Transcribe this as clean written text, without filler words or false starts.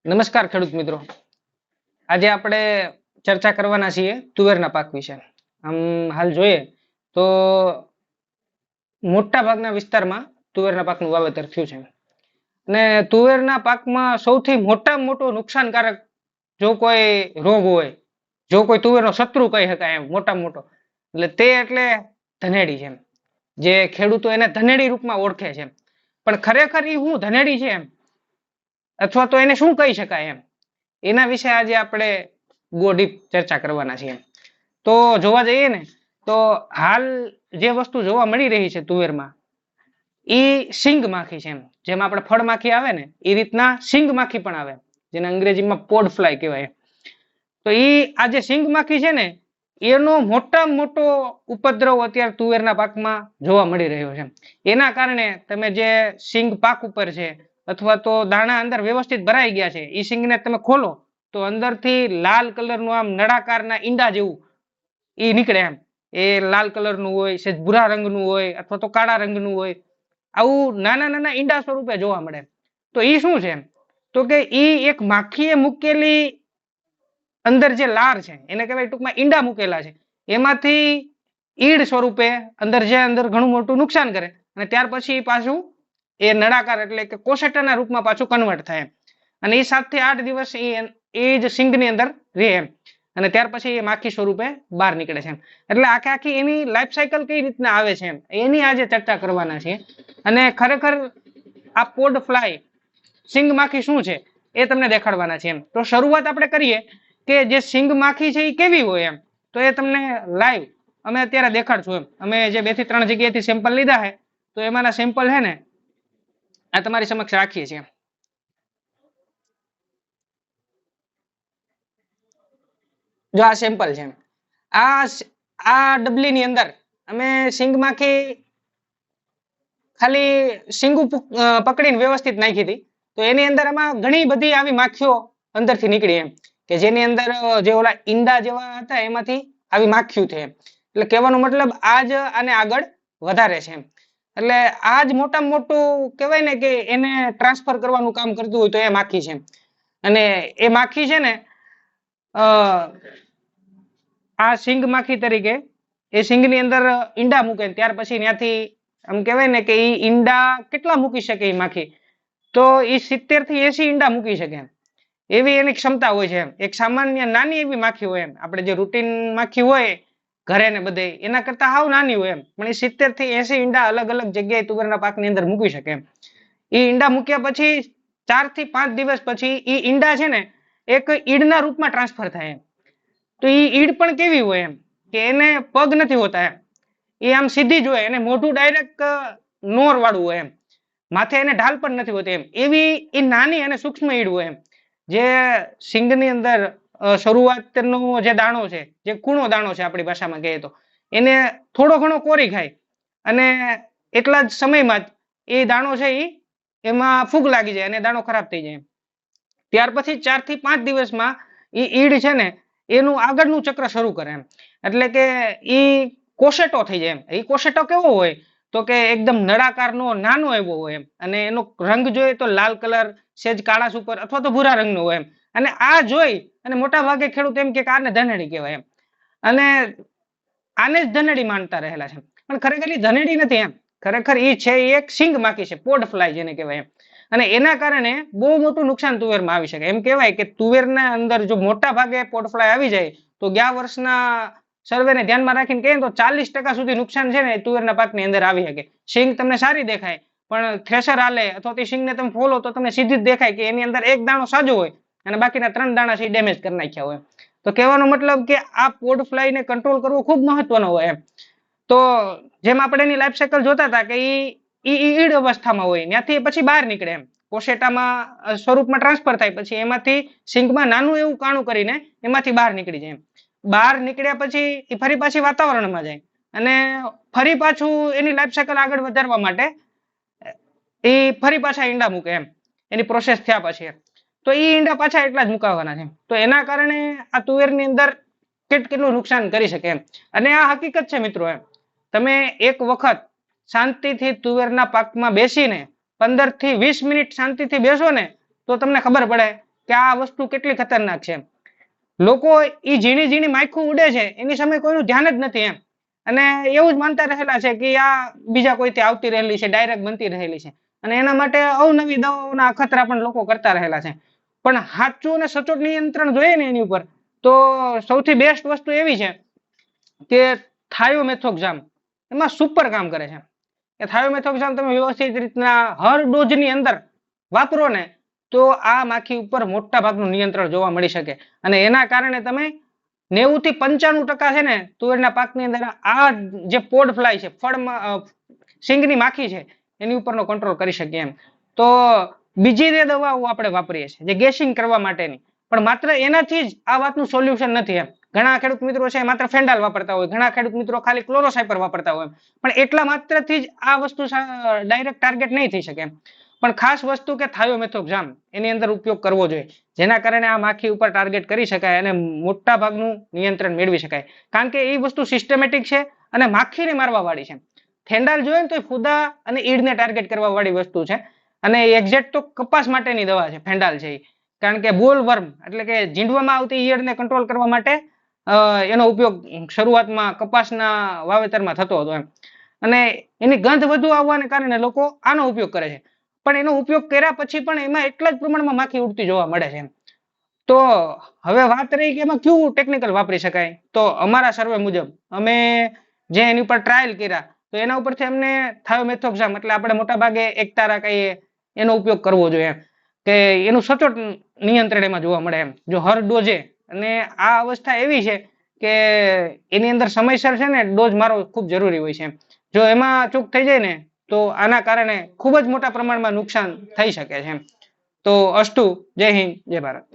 નમસ્કાર ખેડૂત મિત્રો, આજે આપણે ચર્ચા કરવાના છીએ તુવેરના પાક વિશે. આમ હાલ જોઈએ તો મોટા ભાગના વિસ્તારમાં તુવેરના પાકનું વાવેતર થયું છે અને તુવેરના પાકમાં સૌથી મોટામાં મોટો નુકસાનકારક જો કોઈ રોગ હોય, જો કોઈ તુવેરનો શત્રુ કહી શકાય એમ મોટામાં મોટો, એટલે ધનેડી છે. જે ખેડૂતો એને ધનેડી રૂપમાં ઓળખે છે, પણ ખરેખર એ શું ધનેડી છે એમ, અથવા તો એને શું કહી શકાય એમ, એના વિશે આજે આપણે ગોડીપ ચર્ચા કરવાના છીએ. તો જોવા જઈએ ને તો હાલ જે વસ્તુ જોવા મળી રહી છે તુવેરમાં, એ સિંગ માખી છે. જેમ આપણે ફળ માખી આવે ને એ રીતના સિંગ માખી પણ આવે, જેને અંગ્રેજીમાં પોડ ફ્લાય કહેવાય. તો આ જે સિંગ માખી છે ને એનો મોટામાં મોટો ઉપદ્રવ અત્યારે તુવેરના પાકમાં જોવા મળી રહ્યો છે. એના કારણે તમે જે સિંગ પાક ઉપર છે અથવા તો દાણા અંદર વ્યવસ્થિત ભરાઈ ગયા છે, એ સિંગને તમે ખોલો તો અંદરથી લાલ કલરનું આમ નળાકારના ઈંડા જેવું એ નીકળે એમ. એ લાલ કલરનું હોય, સેજ ભૂરા રંગનું હોય અથવા તો કાળા રંગનું હોય, આવું નાના નાના ઈંડા સ્વરૂપે જોવા મળે. તો એ શું છે તો કે એ એક માખીએ મૂકેલી અંદર જે લાર છે એને કહેવાય ટૂંકમાં ઈંડા મૂકેલા છે, એમાંથી ઈડ સ્વરૂપે અંદર ઘણું મોટું નુકસાન કરે અને ત્યાર પછી પાછું એ નળાકાર એટલે કે કોશેટાના રૂપમાં પાછું કન્વર્ટ થાય અને એ 7 થી 8 દિવસ એ જ સિંગની અંદર રહે એમ, અને ત્યાર પછી એ માખી સ્વરૂપે બહાર નીકળે છે. એટલે આખી એની લાઈફ સાયકલ કઈ રીતના આવે છે એની આજે ચર્ચા કરવાના છે. અને ખરેખર આ પોડ ફ્લાય સિંગ માખી શું છે એ તમને દેખાડવાના છે એમ. તો શરૂઆત આપણે કરીએ કે જે સિંગ માખી છે એ કેવી હોય એમ, તો એ તમને લાઈવ અમે અત્યારે દેખાડશું એમ. અમે જે 2 થી 3 જગ્યાએથી સેમ્પલ લીધા છે તો એમાંના સેમ્પલ છે ને આ તમારી સમક્ષ રાખીએ છીએ. જો આ સેમ્પલ છે, આ ડબલીની અંદર અમે સિંગ માખી ખાલી સિંગુ પકડીને વ્યવસ્થિત નાખી હતી. તો એની અંદર આમાં ઘણી બધી આવી માખીઓ અંદરથી નીકળી એમ, કે જેની અંદર જે ઓલા ઈંડા જેવા હતા એમાંથી આવી માખીઓ છે. એટલે કહેવાનો મતલબ આજ આને આગળ વધારે છે એમ. એટલે આ જ મોટામાં મોટું કહેવાય ને કે એને ટ્રાન્સફર કરવાનું કામ કરતું હોય તો એ માખી છે. અને એ માખી છે ને આ સિંગ માખી તરીકે એ સિંગની અંદર ઈંડા મૂકે ત્યાર પછી ત્યાંથી આમ કહેવાય ને કે ઈ ઈંડા કેટલા મૂકી શકે એ માખી, તો એ 70 થી 80 ઈંડા મૂકી શકે એમ, એવી એની ક્ષમતા હોય છે એમ. એક સામાન્ય નાની એવી માખી હોય એમ, આપણે જે રૂટીન માખી હોય ઘરે ને બધે એના કરતા હાવ નાની હોય એમ, પણ એ 70 થી 80 ઈંડા અલગ અલગ જગ્યાએ તુવેરના પાકની અંદર મૂકી શકે એમ. એ ઈંડા મૂક્યા પછી 4 થી 5 દિવસ પછી એ ઈંડા છે ને એક ઈડના રૂપમાં ટ્રાન્સફર થાય એમ. તો એ ઈડ પણ કેવી હોય એમ કે એને પગ નથી હોતા એમ, એ આમ સીધી જ હોય, એને મોઢું ડાયરેક્ટ નોર વાળું હોય એમ, માથે એને ઢાલ પણ નથી હોતી એમ. એવી એ નાની અને સૂક્ષ્મ ઈડ હોય એમ. જે સિંગની અંદર શરૂઆતનો જે દાણો છે, જે કૂણો દાણો છે આપણી ભાષામાં કહીએ તો, એને થોડો ઘણો કોરી ખાય અને એટલા જ સમયમાં જ એ દાણો છે એમાં ફૂગ લાગી જાય અને દાણો ખરાબ થઈ જાય. ત્યાર પછી 4 થી 5 દિવસમાં એ ઈડ છે ને એનું આગળનું ચક્ર શરૂ કરે એમ. એટલે કે ઈ કોશેટો થઈ જાય એમ. એ કોશેટો કેવો હોય તો કે એકદમ નળાકારનો નાનો એવો હોય એમ, અને એનો રંગ જોઈએ તો લાલ કલર, સેજ કાળાશ ઉપર અથવા તો ભૂરા રંગનો હોય એમ. અને આ જોઈ અને મોટા ભાગે ખેડૂત એમ કે આને ધનેડી કહેવાય એમ, અને આને જ ધનેડી માનતા રહેલા છે. પણ ખરેખર એ ધનેડી નથી એમ, ખરેખર એ છે એક સિંગ માખી છે, પોડ ફ્લાય જેને કહેવાય એમ. અને એના કારણે બહુ મોટું નુકસાન તુવેરમાં આવી શકે એમ. કહેવાય કે તુવેરના અંદર જો મોટા ભાગે પોડ ફ્લાય આવી જાય તો ગયા વર્ષના સર્વેને ધ્યાનમાં રાખીને કહીએ તો 40% સુધી નુકસાન છે ને તુવેરના પાકની અંદર આવી શકે. સિંગ તમને સારી દેખાય પણ થ્રેશર હાલે અથવા તે સિંગને તમે ફોલો તો તમને સીધી જ દેખાય કે એની અંદર એક દાણો સાજો હોય અને બાકીના 3 દાણા છે ડેમેજ કરી નાખ્યા હોય. તો કહેવાનો મતલબ કે આ પોડ ફ્લાયને કંટ્રોલ કરવો ખૂબ મહત્વનો હોય એમ. તો જેમ આપણે એની લાઈફ સાયકલ જોતા હતા કે ઈડ અવસ્થામાં હોય ત્યાંથી પછી બહાર નીકળે એમ, કોશેટામાં સ્વરૂપમાં ટ્રાન્સફર થાય, પછી એમાંથી સિંગમાં નાનું એવું કાણું કરીને એમાંથી બહાર નીકળી જાય એમ. બહાર નીકળ્યા પછી એ ફરી પાછી વાતાવરણમાં જાય અને ફરી પાછું એની લાઈફ સાયકલ આગળ વધારવા માટે એ ફરી પાછા ઈંડા મૂકે એમ, એની પ્રોસેસ થયા પછી. તો એ ઈંડા પાછા એટલા જ મુકાવાના છે. તો એના કારણે આ તુવેરની અંદર કેટલું નુકસાન કરી શકે એમ. અને આ હકીકત છે મિત્રો એમ. તમે એક વખત શાંતિથી તુવેરના પાકમાં બેસીને 15 થી 20 મિનિટ શાંતિથી બેસો ને તો તમને ખબર પડે કે આ વસ્તુ કેટલી ખતરનાક છે. લોકો ઈ ઝીણી ઝીણી માખું ઉડે છે એની સામે કોઈનું ધ્યાન જ નથી એમ, અને એવું જ માનતા રહેલા છે કે આ બીજા કોઈથી આવતી રહેલી છે, ડાયરેક્ટ બનતી રહેલી છે, અને એના માટે અવનવી દવાઓના અખતરા પણ લોકો કરતા રહેલા છે. પણ સાચું અને સચોટ નિયંત્રણ જોઈએ ને એની ઉપર, તો સૌથી બેસ્ટ વસ્તુ એવી છે કે થાયોમેથોક્ઝામ એમાં સુપર કામ કરે છે. કે થાયોમેથોક્ઝામ તમે વ્યવસ્થિત રીતના હર ડોઝ ની અંદર વાપરો ને તો આ માખી ઉપર મોટા ભાગનું નિયંત્રણ જોવા મળી શકે. અને એના કારણે તમે 90 થી 95% છે ને તુવેરના પાકની અંદર આ જે પોડ ફ્લાય છે, ફળમાં સિંગની માખી છે, એની ઉપરનો કંટ્રોલ કરી શકીએ એમ. તો બીજી જે દવાઓ આપણે વાપરીએ છીએ જે ગેસિંગ કરવા માટેની, પણ માત્ર એનાથી જ આ વાતનું સોલ્યુશન નથી એમ. ઘણા ખેડૂત મિત્રો છે માત્ર ફેન્ડાલ વાપરતા હોય, ઘણા ખેડૂત મિત્રો ખાલી ક્લોરોસાયપર વાપરતા હોય, પણ એટલા માત્રથી જ આ વસ્તુ ડાયરેક્ટ ટાર્ગેટ નહીં થઈ શકે એમ. પણ ખાસ વસ્તુ કે થાયોમેથોક્ઝામ એની અંદર ઉપયોગ કરવો જોઈએ, જેના કારણે આ માખી ઉપર ટાર્ગેટ કરી શકાય અને મોટા ભાગનું નિયંત્રણ મેળવી શકાય. કારણ કે એ વસ્તુ સિસ્ટમેટિક છે અને માખીને મારવા વાળી છે. ફેન્ડાલ જોઈએ ને તો ફૂદા અને ઈડને ટાર્ગેટ કરવા વાળી વસ્તુ છે, અને એક્ઝેક્ટ તો કપાસ માટેની દવા છે ફેન્ડાલ છે. કારણ કે બોલવર્મ એટલે કે જીંડવામાં આવતી ઈયળને કંટ્રોલ કરવા માટે એનો ઉપયોગ શરૂઆતમાં કપાસના વાવેતરમાં થતો હતો એમ. અને એની ગંધ વધુ આવવાને કારણે લોકો આનો ઉપયોગ કરે છે, પણ એનો ઉપયોગ કર્યા પછી પણ એમાં એટલા જ પ્રમાણમાં માખી ઉડતી જોવા મળે છે. તો હવે વાત રહી કે એમાં કયું ટેકનિકલ વાપરી શકાય, તો અમારા સર્વે મુજબ અમે જે એની ઉપર ટ્રાયલ કર્યા તો એના ઉપરથી અમને થાયોમેથોક્ઝામ એટલે આપણે મોટા ભાગે એકતારા કહીએ એનો ઉપયોગ કરવો જોઈએ એમ, કે એનું સચોટ નિયંત્રણ એમાં જોવા મળે એમ. જો હર ડોઝે, અને આ અવસ્થા એવી છે કે એની અંદર સમયસર છે ને ડોઝ મારવો ખૂબ જરૂરી હોય છે. જો એમાં ચૂક થઈ જાય ને તો આના કારણે ખૂબ જ મોટા પ્રમાણમાં નુકસાન થઈ શકે છે. તો અસ્તુ, જય હિન્દ, જય ભારત.